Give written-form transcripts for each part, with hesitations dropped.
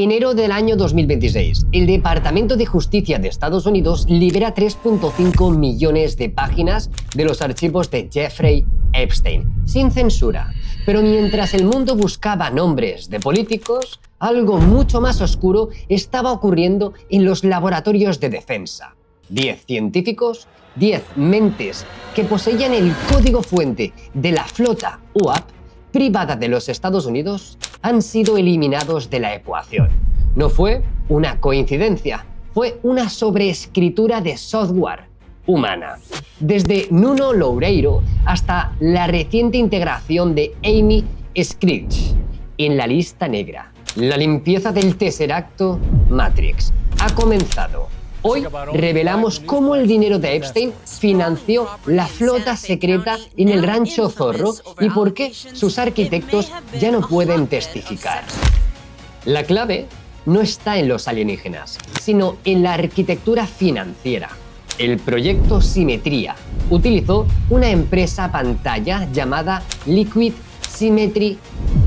Enero del año 2026, el Departamento de Justicia de Estados Unidos libera 3.5 millones de páginas de los archivos de Jeffrey Epstein, sin censura. Pero mientras el mundo buscaba nombres de políticos, algo mucho más oscuro estaba ocurriendo en los laboratorios de defensa. 10 científicos, 10 mentes que poseían el código fuente de la flota UAP privada de los Estados Unidos han sido eliminados de la ecuación. No fue una coincidencia, fue una sobreescritura de software humana. Desde Nuno Loureiro hasta la reciente integración de Amy Scritch en la lista negra. La limpieza del Tesseracto Matrix ha comenzado. Hoy revelamos cómo el dinero de Epstein financió la flota secreta en el Rancho Zorro y por qué sus arquitectos ya no pueden testificar. La clave no está en los alienígenas, sino en la arquitectura financiera. El proyecto Simetría utilizó una empresa pantalla llamada Liquid Symmetry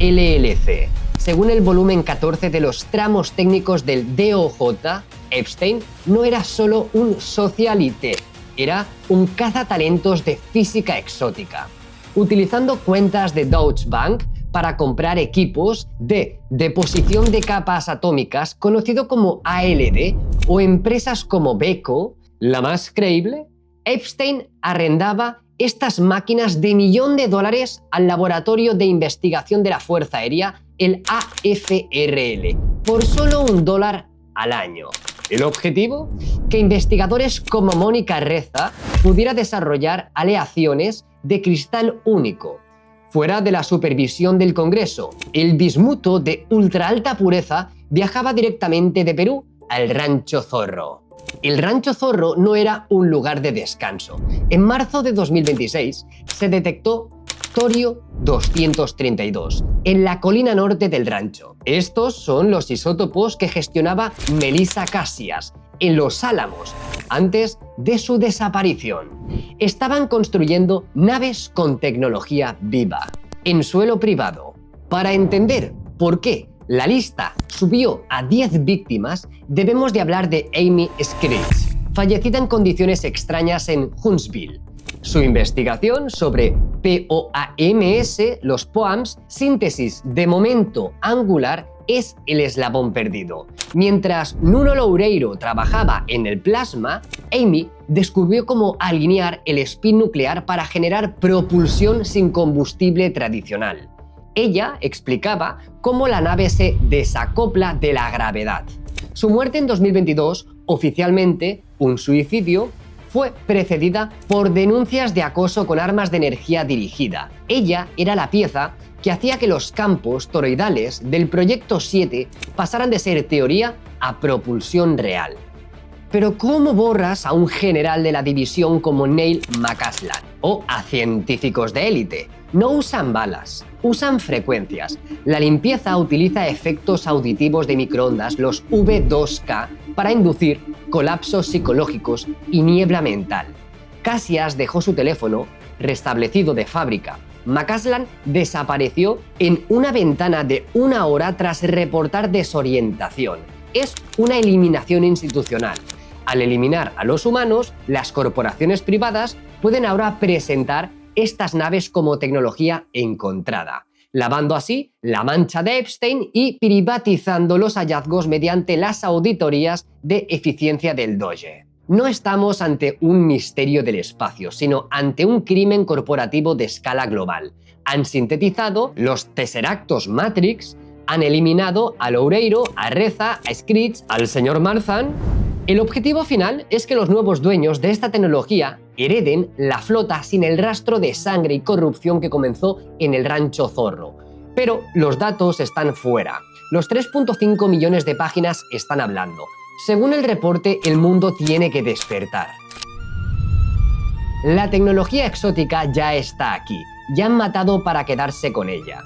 LLC. Según el volumen 14 de los tramos técnicos del DOJ, Epstein no era solo un socialite, era un cazatalentos de física exótica. Utilizando cuentas de Deutsche Bank para comprar equipos de deposición de capas atómicas, conocido como ALD, o empresas como Beko, la más creíble, Epstein arrendaba estas máquinas de $1 millón al Laboratorio de Investigación de la Fuerza Aérea, el AFRL, por solo $1 al año. ¿El objetivo? Que investigadores como Mónica Reza pudiera desarrollar aleaciones de cristal único. Fuera de la supervisión del Congreso, el bismuto de ultra alta pureza viajaba directamente de Perú al Rancho Zorro. El Rancho Zorro no era un lugar de descanso. En marzo de 2026 se detectó torio 232 en la colina norte del rancho. Estos son los isótopos que gestionaba Melissa Cassias en Los Álamos antes de su desaparición. Estaban construyendo naves con tecnología viva en suelo privado. Para entender por qué la lista subió a 10 víctimas, debemos de hablar de Amy Scritch, fallecida en condiciones extrañas en Huntsville. Su investigación sobre POAMS, los POAMs, síntesis de momento angular, es el eslabón perdido. Mientras Nuno Loureiro trabajaba en el plasma, Amy descubrió cómo alinear el spin nuclear para generar propulsión sin combustible tradicional. Ella explicaba cómo la nave se desacopla de la gravedad. Su muerte en 2022, oficialmente un suicidio, fue precedida por denuncias de acoso con armas de energía dirigida. Ella era la pieza que hacía que los campos toroidales del Proyecto 7 pasaran de ser teoría a propulsión real. Pero ¿cómo borras a un general de la división como Neil McCausland? O a científicos de élite. No usan balas, usan frecuencias. La limpieza utiliza efectos auditivos de microondas, los V2K, para inducir colapsos psicológicos y niebla mental. Cassias dejó su teléfono restablecido de fábrica. McCausland desapareció en una ventana de 1 hora tras reportar desorientación. Es una eliminación institucional. Al eliminar a los humanos, las corporaciones privadas pueden ahora presentar estas naves como tecnología encontrada, lavando así la mancha de Epstein y privatizando los hallazgos mediante las auditorías de eficiencia del DOGE. No estamos ante un misterio del espacio, sino ante un crimen corporativo de escala global. Han sintetizado los Tesseractos Matrix, han eliminado a Loureiro, a Reza, a Scritch, al señor Marzan. El objetivo final es que los nuevos dueños de esta tecnología hereden la flota sin el rastro de sangre y corrupción que comenzó en el Rancho Zorro. Pero los datos están fuera. Los 3.5 millones de páginas están hablando. Según el reporte, el mundo tiene que despertar. La tecnología exótica ya está aquí, ya han matado para quedarse con ella.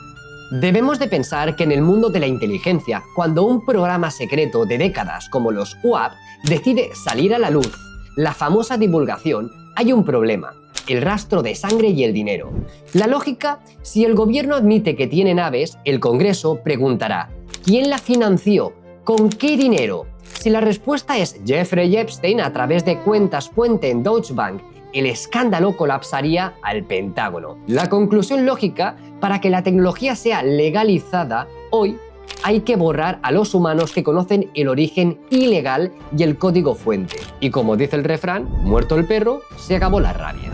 Debemos de pensar que en el mundo de la inteligencia, cuando un programa secreto de décadas como los UAP decide salir a la luz, la famosa divulgación, hay un problema: el rastro de sangre y el dinero. La lógica: si el gobierno admite que tiene naves, el Congreso preguntará: ¿quién la financió? ¿Con qué dinero? Si la respuesta es Jeffrey Epstein a través de cuentas puente en Deutsche Bank, el escándalo colapsaría al Pentágono. La conclusión lógica, para que la tecnología sea legalizada, hoy hay que borrar a los humanos que conocen el origen ilegal y el código fuente. Y como dice el refrán, muerto el perro, se acabó la rabia.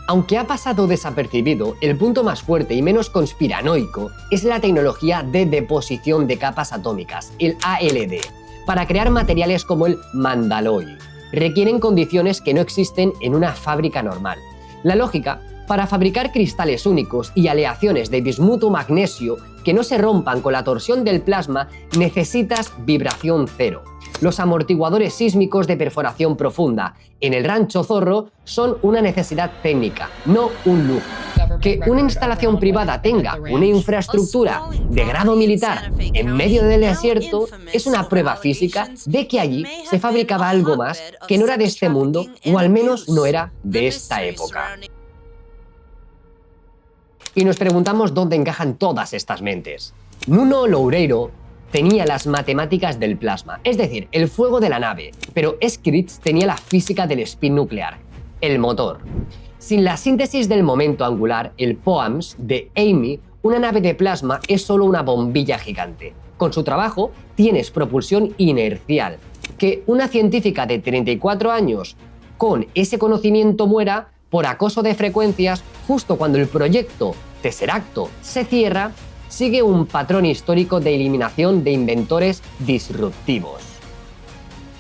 Aunque ha pasado desapercibido, el punto más fuerte y menos conspiranoico es la tecnología de deposición de capas atómicas, el ALD, para crear materiales como el Mandaloi. Requieren condiciones que no existen en una fábrica normal. La lógica: para fabricar cristales únicos y aleaciones de bismuto magnesio que no se rompan con la torsión del plasma, necesitas vibración cero. Los amortiguadores sísmicos de perforación profunda en el Rancho Zorro son una necesidad técnica, no un lujo. Que una instalación privada tenga una infraestructura de grado militar en medio del desierto es una prueba física de que allí se fabricaba algo más que no era de este mundo, o al menos no era de esta época. Y nos preguntamos dónde encajan todas estas mentes. Nuno Loureiro tenía las matemáticas del plasma, es decir, el fuego de la nave, pero Scritch tenía la física del spin nuclear, el motor. Sin la síntesis del momento angular, el POAMS de Amy, una nave de plasma es solo una bombilla gigante. Con su trabajo tienes propulsión inercial. Que una científica de 34 años con ese conocimiento muera por acoso de frecuencias justo cuando el proyecto Tesseracto se cierra, sigue un patrón histórico de eliminación de inventores disruptivos.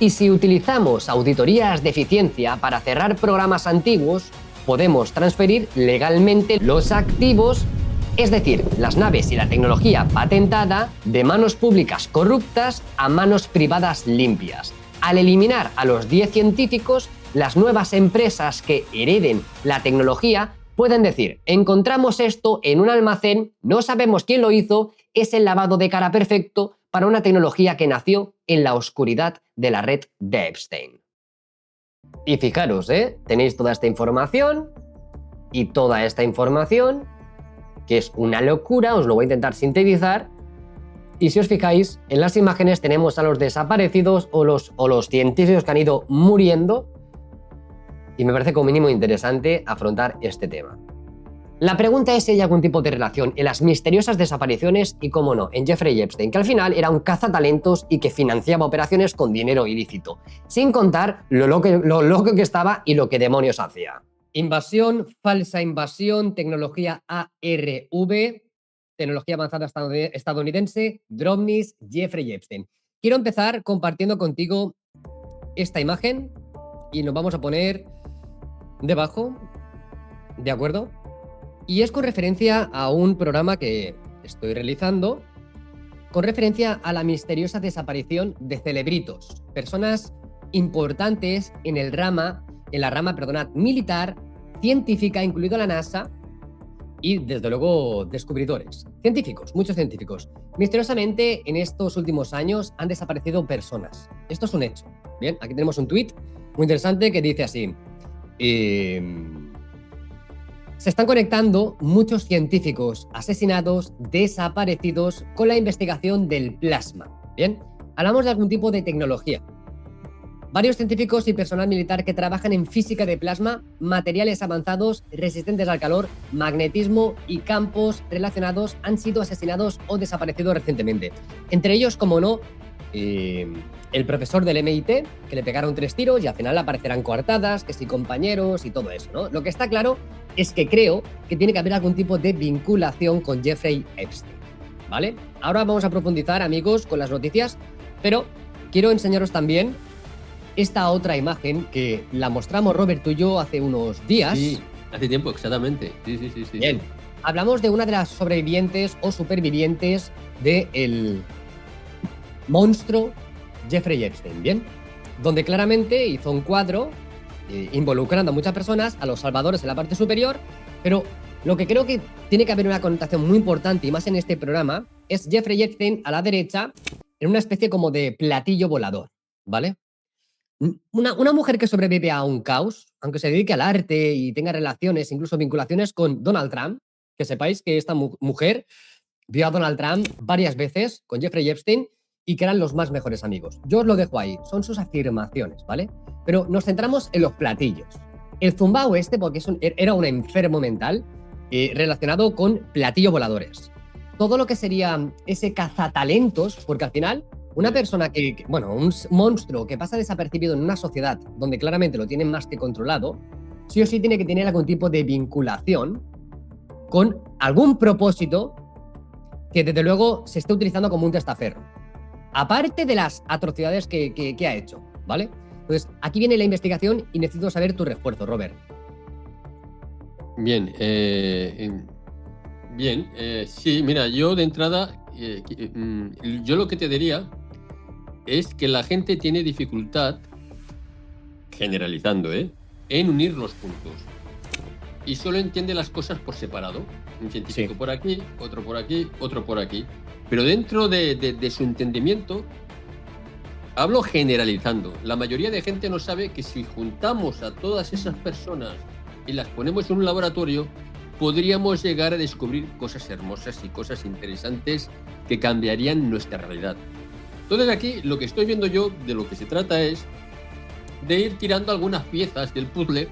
Y si utilizamos auditorías de eficiencia para cerrar programas antiguos, podemos transferir legalmente los activos, es decir, las naves y la tecnología patentada, de manos públicas corruptas a manos privadas limpias. Al eliminar a los 10 científicos, las nuevas empresas que hereden la tecnología pueden decir: encontramos esto en un almacén, no sabemos quién lo hizo, es el lavado de cara perfecto para una tecnología que nació en la oscuridad de la red de Epstein. Y fijaros, tenéis toda esta información, y toda esta información, que es una locura, os lo voy a intentar sintetizar. Y si os fijáis, en las imágenes tenemos a los desaparecidos o los científicos que han ido muriendo, y me parece como mínimo interesante afrontar este tema. La pregunta es si hay algún tipo de relación en las misteriosas desapariciones y, cómo no, en Jeffrey Epstein, que al final era un cazatalentos y que financiaba operaciones con dinero ilícito, sin contar lo loco que estaba y lo que demonios hacía. Invasión, falsa invasión, tecnología ARV, tecnología avanzada estadounidense, Drobnis, Jeffrey Epstein. Quiero empezar compartiendo contigo esta imagen y nos vamos a poner debajo, ¿de acuerdo? Y es con referencia a un programa que estoy realizando, con referencia a la misteriosa desaparición de celebritos, personas importantes en la rama militar, científica, incluido la NASA, y desde luego descubridores, científicos, muchos científicos. Misteriosamente, en estos últimos años han desaparecido personas. Esto es un hecho. Bien, aquí tenemos un tuit muy interesante que dice así: se están conectando muchos científicos asesinados, desaparecidos, con la investigación del plasma. Bien, hablamos de algún tipo de tecnología. Varios científicos y personal militar que trabajan en física de plasma, materiales avanzados, resistentes al calor, magnetismo y campos relacionados han sido asesinados o desaparecidos recientemente. Entre ellos, como no, el profesor del MIT, que le pegaron 3 tiros y al final aparecerán coartadas, que si compañeros y todo eso, ¿no? Lo que está claro es que creo que tiene que haber algún tipo de vinculación con Jeffrey Epstein, ¿vale? Ahora vamos a profundizar, amigos, con las noticias, pero quiero enseñaros también esta otra imagen que la mostramos Robert y yo hace unos días. Sí, hace tiempo, exactamente. Sí. Bien, hablamos de una de las sobrevivientes o supervivientes del monstruo Jeffrey Epstein, ¿bien? Donde claramente hizo un cuadro involucrando a muchas personas, a los salvadores en la parte superior, pero lo que creo que tiene que haber una connotación muy importante, y más en este programa, es Jeffrey Epstein a la derecha, en una especie como de platillo volador, ¿vale? Una mujer que sobrevive a un caos, aunque se dedique al arte y tenga relaciones, incluso vinculaciones con Donald Trump, que sepáis que esta mujer vio a Donald Trump varias veces con Jeffrey Epstein y que eran los más mejores amigos. Yo os lo dejo ahí, son sus afirmaciones, ¿vale? Pero nos centramos en los platillos. El zumbao porque era un enfermo mental relacionado con platillos voladores. Todo lo que sería ese cazatalentos, porque al final una persona un monstruo que pasa desapercibido en una sociedad donde claramente lo tienen más que controlado, sí o sí tiene que tener algún tipo de vinculación con algún propósito que desde luego se esté utilizando como un testaferro. Aparte de las atrocidades que ha hecho, ¿vale? Entonces, aquí viene la investigación y necesito saber tu refuerzo, Robert. Bien, sí, mira, yo de entrada, yo lo que te diría es que la gente tiene dificultad, generalizando, en unir los puntos. Y solo entiende las cosas por separado. Un científico por aquí, otro por aquí, otro por aquí. Pero dentro de su entendimiento, hablo generalizando. La mayoría de gente no sabe que si juntamos a todas esas personas y las ponemos en un laboratorio, podríamos llegar a descubrir cosas hermosas y cosas interesantes que cambiarían nuestra realidad. Entonces aquí lo que estoy viendo yo, de lo que se trata es de ir tirando algunas piezas del puzzle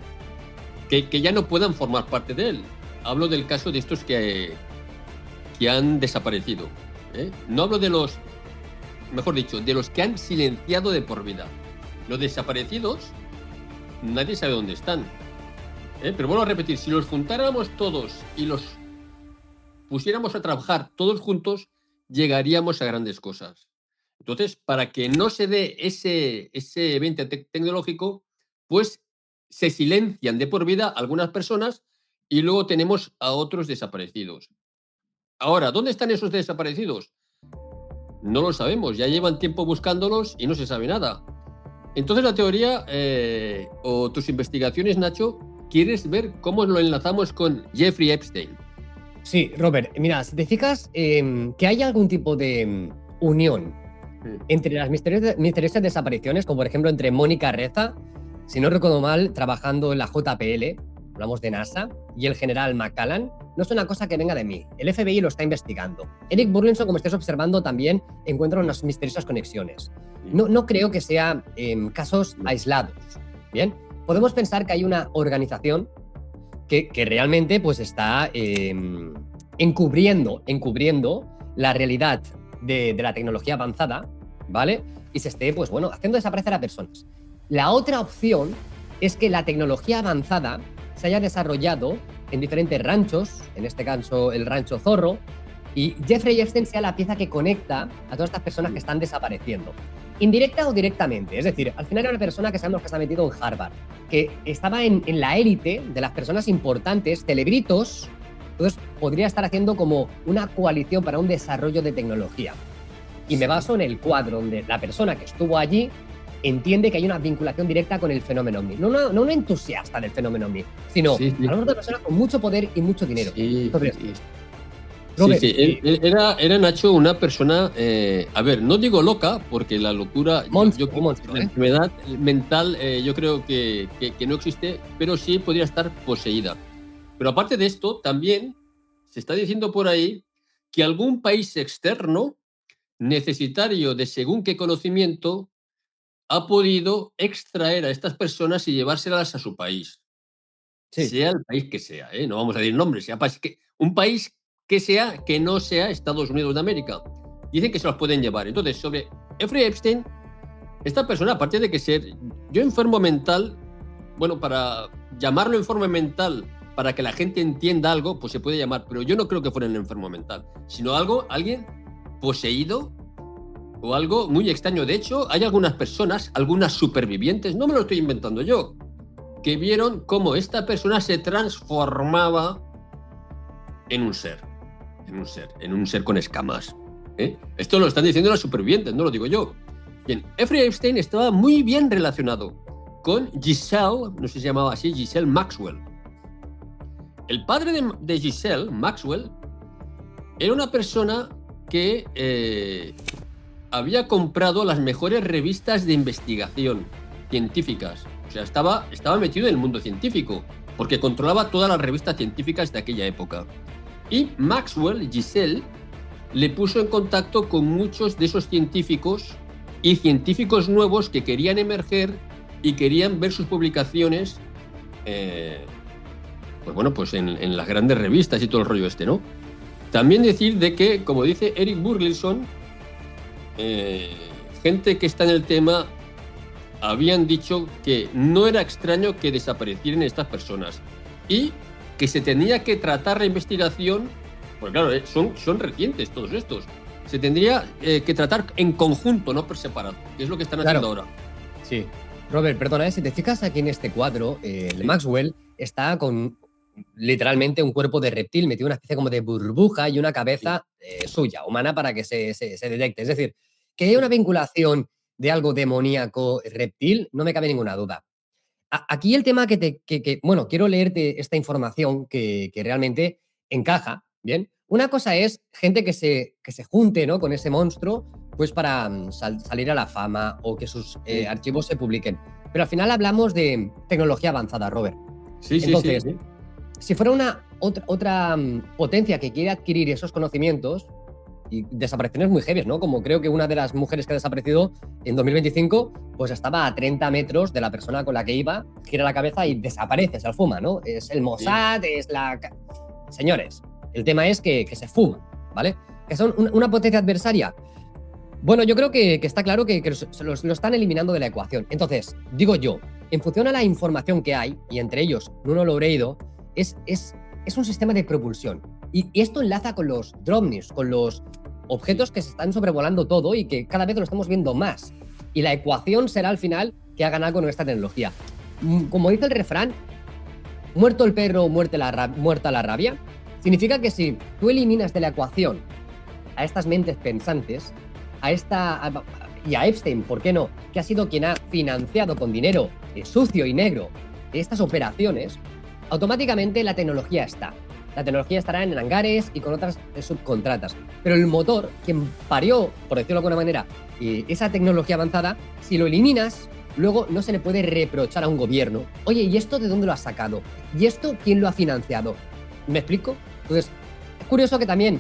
que ya no puedan formar parte de él. Hablo del caso de estos que han desaparecido. No hablo de los, mejor dicho, de los que han silenciado de por vida. Los desaparecidos, nadie sabe dónde están. Pero vuelvo a repetir, si los juntáramos todos y los pusiéramos a trabajar todos juntos, llegaríamos a grandes cosas. Entonces, para que no se dé ese evento tecnológico, pues se silencian de por vida algunas personas y luego tenemos a otros desaparecidos. Ahora, ¿dónde están esos desaparecidos? No lo sabemos, ya llevan tiempo buscándolos y no se sabe nada. Entonces la teoría o tus investigaciones, Nacho, ¿quieres ver cómo lo enlazamos con Jeffrey Epstein? Sí, Robert, mira, si te fijas que hay algún tipo de unión entre las misteriosas desapariciones, como por ejemplo entre Mónica Reza, si no recuerdo mal, trabajando en la JPL, hablamos de NASA, y el general McCallan, no es una cosa que venga de mí. El FBI lo está investigando. Eric Burlinson, como estés observando, también encuentra unas misteriosas conexiones. No creo que sean casos aislados. Bien, podemos pensar que hay una organización que realmente pues está encubriendo la realidad de la tecnología avanzada, ¿vale? Y se esté, pues bueno, haciendo desaparecer a personas. La otra opción es que la tecnología avanzada se haya desarrollado en diferentes ranchos, en este caso el rancho Zorro, y Jeffrey Epstein sea la pieza que conecta a todas estas personas que están desapareciendo. Indirecta o directamente, es decir, al final era una persona que sabemos que está metido en Harvard, que estaba en la élite de las personas importantes, celebritos, entonces podría estar haciendo como una coalición para un desarrollo de tecnología. Y me baso en el cuadro donde la persona que estuvo allí entiende que hay una vinculación directa con el fenómeno OVNI. No un entusiasta del fenómeno OVNI, sino hablamos de personas con mucho poder y mucho dinero. Entonces, Robert, era Nacho una persona, a ver, no digo loca, porque la locura, la enfermedad mental yo creo que no existe, pero sí podría estar poseída. Pero aparte de esto, también se está diciendo por ahí que algún país externo, necesitario de según qué conocimiento, ha podido extraer a estas personas y llevárselas a su país. Sí. Sea el país que sea, no vamos a decir nombres, sea un país que sea que no sea Estados Unidos de América. Dicen que se los pueden llevar. Entonces, sobre Jeffrey Epstein, esta persona, aparte de que ser yo enfermo mental, bueno, para llamarlo enfermo mental, para que la gente entienda algo, pues se puede llamar, pero yo no creo que fuera un enfermo mental, sino alguien poseído o algo muy extraño. De hecho, hay algunas personas, algunas supervivientes, no me lo estoy inventando yo, que vieron cómo esta persona se transformaba en un ser con escamas. Esto lo están diciendo los supervivientes, no lo digo yo. Bien, Jeffrey Epstein estaba muy bien relacionado con Ghislaine, no sé si se llamaba así, Ghislaine Maxwell. El padre de Ghislaine Maxwell era una persona que había comprado las mejores revistas de investigación científicas. O sea, estaba metido en el mundo científico, porque controlaba todas las revistas científicas de aquella época. Y Maxwell, Ghislaine, le puso en contacto con muchos de esos científicos y científicos nuevos que querían emerger y querían ver sus publicaciones pues en las grandes revistas y todo el rollo este, ¿no? También decir de que, como dice Eric Burleson, gente que está en el tema habían dicho que no era extraño que desaparecieran estas personas y que se tenía que tratar la investigación, porque claro, son recientes todos estos, se tendría que tratar en conjunto, no por separado, que es lo que están haciendo ahora. Sí. Robert, perdona, si te fijas aquí en este cuadro, el Maxwell está con literalmente un cuerpo de reptil, metido una especie como de burbuja y una cabeza suya, humana, para que se detecte. Es decir, que hay una vinculación de algo demoníaco reptil, no me cabe ninguna duda. Aquí el tema bueno, quiero leerte esta información que realmente encaja, ¿bien? Una cosa es gente que se junte, ¿no?, con ese monstruo, pues para salir a la fama o que sus archivos se publiquen. Pero al final hablamos de tecnología avanzada, Robert. Entonces, si fuera otra potencia que quiere adquirir esos conocimientos, y desapariciones muy heavy, ¿no? Como creo que una de las mujeres que ha desaparecido en 2025, pues estaba a 30 metros de la persona con la que iba, gira la cabeza y desaparece, se fuma, ¿no? Es el Mossad, es la... Señores, el tema es que se fuma, ¿vale? Que son una potencia adversaria. Bueno, yo creo que está claro que lo están eliminando de la ecuación. Entonces, digo yo, en función a la información que hay, y entre ellos Nuno Loureiro, es un sistema de propulsión. Y esto enlaza con los Dropniks, con los objetos que se están sobrevolando todo y que cada vez lo estamos viendo más. Y la ecuación será al final que ha ganado con esta tecnología. Como dice el refrán, muerto el perro, muerta la rabia, significa que si tú eliminas de la ecuación a estas mentes pensantes, y a Epstein, ¿por qué no?, que ha sido quien ha financiado con dinero sucio y negro estas operaciones, automáticamente la tecnología está. La tecnología estará en hangares y con otras subcontratas. Pero el motor, quien parió, por decirlo de alguna manera, esa tecnología avanzada, si lo eliminas, luego no se le puede reprochar a un gobierno. Oye, ¿y esto de dónde lo has sacado? ¿Y esto quién lo ha financiado? ¿Me explico? Entonces, es curioso que también,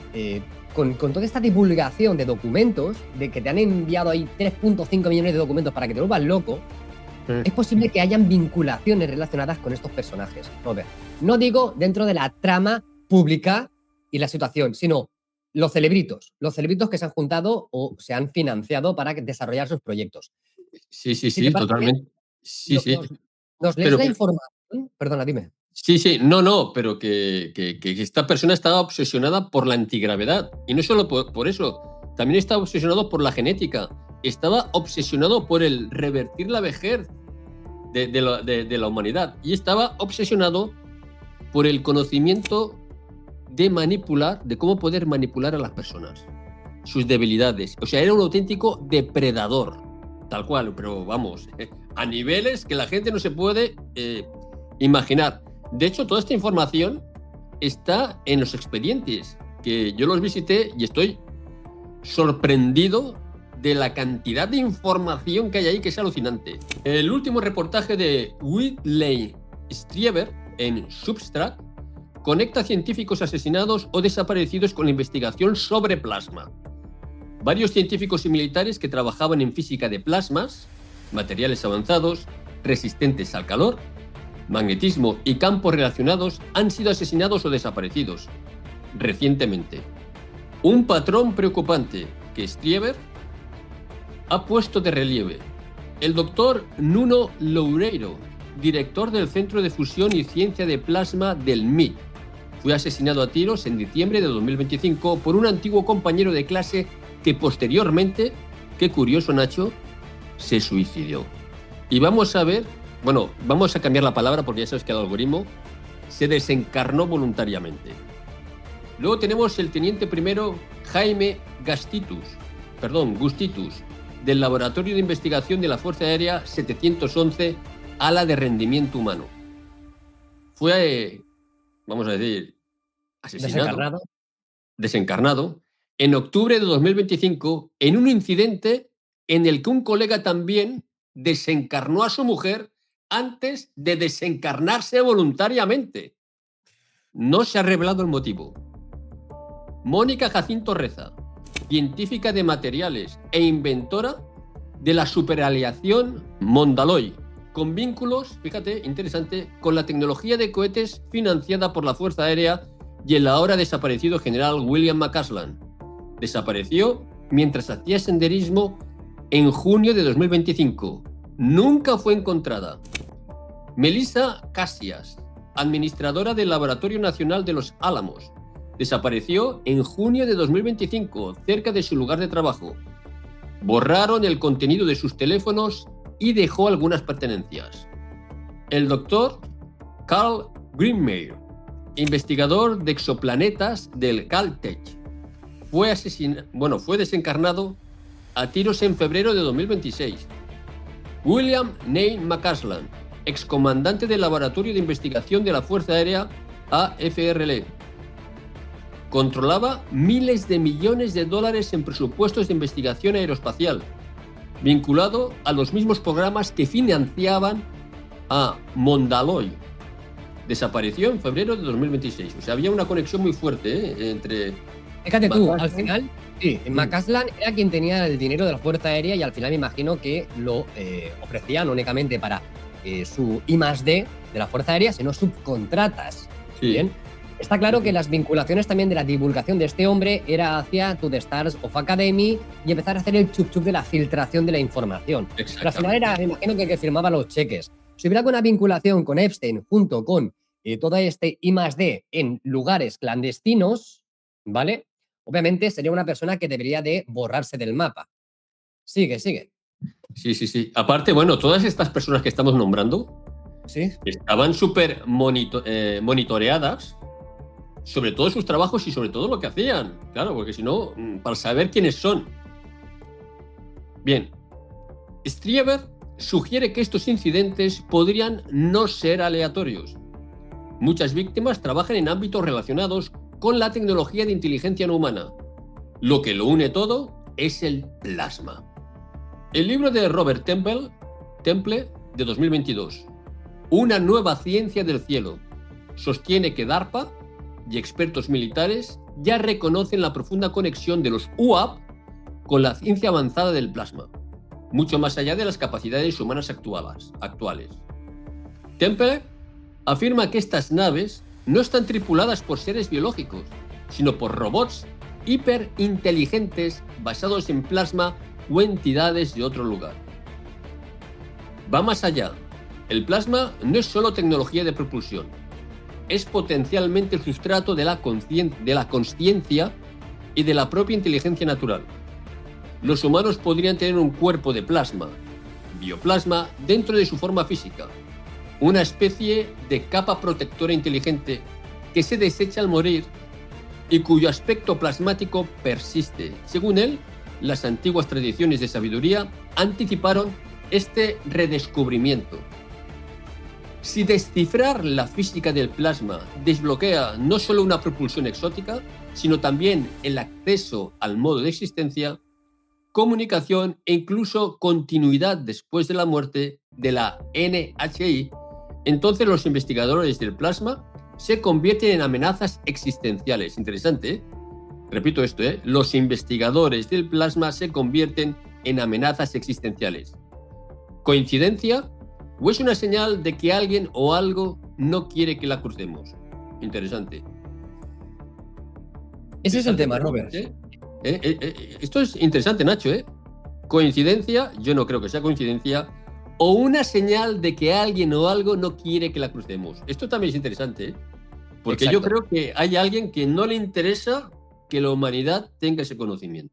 con toda esta divulgación de documentos, de que te han enviado ahí 3.5 millones de documentos para que te vuelvas loco, es posible que hayan vinculaciones relacionadas con estos personajes, Robert. No digo dentro de la trama pública y la situación, sino los cerebritos que se han juntado o se han financiado para desarrollar sus proyectos. Sí, totalmente. Sí. ¿Nos lees la información? Perdona, dime. Sí, no, pero que esta persona estaba obsesionada por la antigravedad. Y no solo por eso, también estaba obsesionado por la genética. Estaba obsesionado por el revertir la vejez de la humanidad. Y estaba obsesionado por el conocimiento de cómo poder manipular a las personas, sus debilidades. O sea, era un auténtico depredador, tal cual, pero vamos, a niveles que la gente no se puede imaginar. De hecho, toda esta información está en los expedientes, que yo los visité y estoy sorprendido de la cantidad de información que hay ahí, que es alucinante. El último reportaje de Whitley Strieber en Substract conecta científicos asesinados o desaparecidos con la investigación sobre plasma. Varios científicos y militares que trabajaban en física de plasmas, materiales avanzados, resistentes al calor, magnetismo y campos relacionados han sido asesinados o desaparecidos recientemente. Un patrón preocupante que Strieber ha puesto de relieve. El doctor Nuno Loureiro, director del Centro de Fusión y Ciencia de Plasma del MIT, fue asesinado a tiros en diciembre de 2025 por un antiguo compañero de clase que posteriormente, qué curioso Nacho, se suicidó. Y vamos a ver, vamos a cambiar la palabra porque ya sabes que el algoritmo se desencarnó voluntariamente. Luego tenemos el teniente primero Jaime Gustitus, del Laboratorio de Investigación de la Fuerza Aérea 711, ala de rendimiento humano. Fue, vamos a decir, asesinado, desencarnado, en octubre de 2025 en un incidente en el que un colega también desencarnó a su mujer antes de desencarnarse voluntariamente. No se ha revelado el motivo. Mónica Jacinto Reza, científica de materiales e inventora de la superaleación Mondaloy, con vínculos, fíjate, interesante, con la tecnología de cohetes financiada por la Fuerza Aérea y el ahora desaparecido general William McCasland. Desapareció mientras hacía senderismo en junio de 2025. Nunca fue encontrada. Melissa Casillas, administradora del Laboratorio Nacional de los Álamos, desapareció en junio de 2025, cerca de su lugar de trabajo. Borraron el contenido de sus teléfonos y dejó algunas pertenencias. El doctor Carl Greenmeyer, investigador de exoplanetas del Caltech, fue desencarnado a tiros en febrero de 2026. William Neil McCasland, excomandante del Laboratorio de Investigación de la Fuerza Aérea AFRL, controlaba miles de millones de dólares en presupuestos de investigación aeroespacial, vinculado a los mismos programas que financiaban a Mondaloy. Desapareció en febrero de 2026. O sea, había una conexión muy fuerte entre... Fíjate tú, al final, sí, McCasland era quien tenía el dinero de la Fuerza Aérea y al final me imagino que lo ofrecía no únicamente para su I+D de la Fuerza Aérea, sino subcontratas. Sí. Bien. Está claro que las vinculaciones también de la divulgación de este hombre era hacia To The Stars of Academy y empezar a hacer el chup-chup de la filtración de la información. Pero al final era, me imagino que firmaba los cheques. Si hubiera alguna vinculación con Epstein junto con todo este I+D en lugares clandestinos, ¿vale? Obviamente sería una persona que debería de borrarse del mapa. Sigue. Sí. Aparte, bueno, todas estas personas que estamos nombrando, ¿sí?, estaban súper monitoreadas sobre todos sus trabajos y sobre todo lo que hacían. Claro, porque si no, para saber quiénes son. Bien. Strieber sugiere que estos incidentes podrían no ser aleatorios. Muchas víctimas trabajan en ámbitos relacionados con la tecnología de inteligencia no humana. Lo que lo une todo es el plasma. El libro de Robert Temple, de 2022, Una nueva ciencia del cielo, sostiene que DARPA y expertos militares ya reconocen la profunda conexión de los UAP con la ciencia avanzada del plasma, mucho más allá de las capacidades humanas actuales. Temple afirma que estas naves no están tripuladas por seres biológicos, sino por robots hiperinteligentes basados en plasma o entidades de otro lugar. Va más allá. El plasma no es solo tecnología de propulsión, es potencialmente el sustrato de la consciencia y de la propia inteligencia natural. Los humanos podrían tener un cuerpo de plasma, bioplasma, dentro de su forma física, una especie de capa protectora inteligente que se desecha al morir y cuyo aspecto plasmático persiste. Según él, las antiguas tradiciones de sabiduría anticiparon este redescubrimiento. Si descifrar la física del plasma desbloquea no solo una propulsión exótica, sino también el acceso al modo de existencia, comunicación e incluso continuidad después de la muerte de la NHI, entonces los investigadores del plasma se convierten en amenazas existenciales. Interesante, ¿eh? Repito esto, ¿eh? Los investigadores del plasma se convierten en amenazas existenciales. ¿Coincidencia? ¿O es una señal de que alguien o algo no quiere que la crucemos? Interesante. Ese es el tema, Robert. Esto es interesante, Nacho, ¿eh? ¿Coincidencia? Yo no creo que sea coincidencia. O una señal de que alguien o algo no quiere que la crucemos. Esto también es interesante, ¿eh? Porque Exacto. Yo creo que hay alguien que no le interesa que la humanidad tenga ese conocimiento.